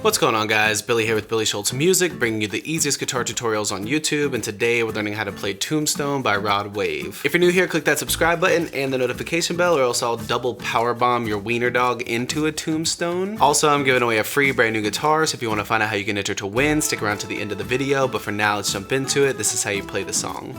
What's going on, guys? Billy here with Billy Schultz Music, bringing you the easiest guitar tutorials on YouTube, and today we're learning how to play Tombstone by Rod Wave. If you're new here, click that subscribe button and the notification bell, or else I'll double powerbomb your wiener dog into a tombstone. Also, I'm giving away a free brand new guitar, so if you want to find out how you can enter to win, stick around to the end of the video, but for now, let's jump into it. This is how you play the song.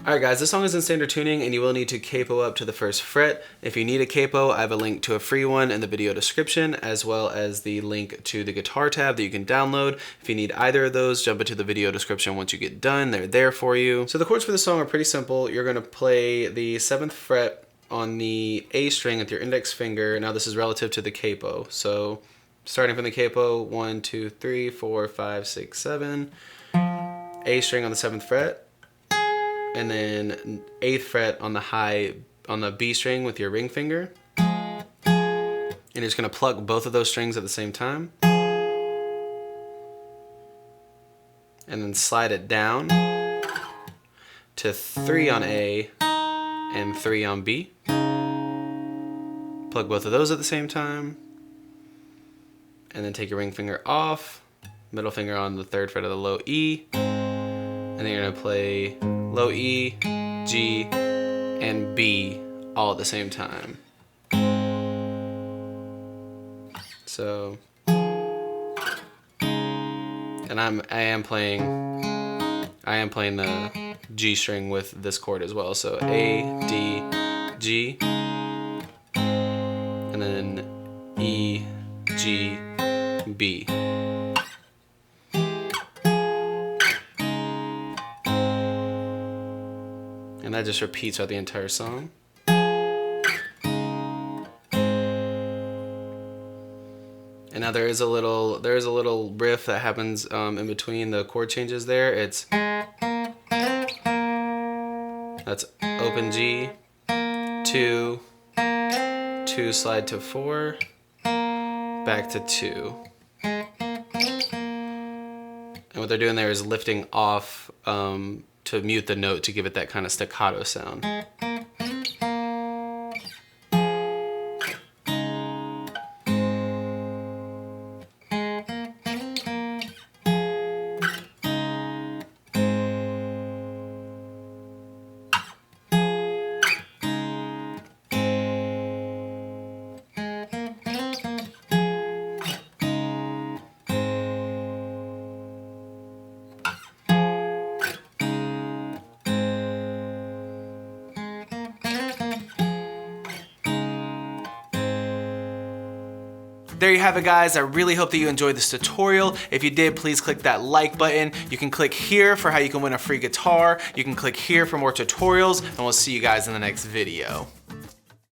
Alright guys, this song is in standard tuning and you will need to capo up to the first fret. If you need a capo, I have a link to a free one in the video description, as well as the link to the guitar tab that you can download. If you need either of those, jump into the video description once you get done. They're there for you. So the chords for the song are pretty simple. You're going to play the 7th fret on the A string with your index finger. Now this is relative to the capo. So starting from the capo, 1, 2, 3, 4, 5, 6, 7. A string on the 7th fret. And then 8th fret on the B string with your ring finger. And you're just gonna pluck both of those strings at the same time. And then slide it down to 3 on A and 3 on B. Plug both of those at the same time. And then take your ring finger off, middle finger on the 3rd fret of the low E. And then you're gonna play low E, G, and B all at the same time. So, and I am playing the G string with this chord as well. So A, D, G, and then E, G, B. And that just repeats throughout the entire song. And now there is a little riff that happens in between the chord changes there. That's open G, 2, slide to 4, back to 2. And what they're doing there is lifting off to mute the note to give it that kind of staccato sound. There you have it, guys. I really hope that you enjoyed this tutorial. If you did, please click that like button. You can click here for how you can win a free guitar. You can click here for more tutorials, and we'll see you guys in the next video.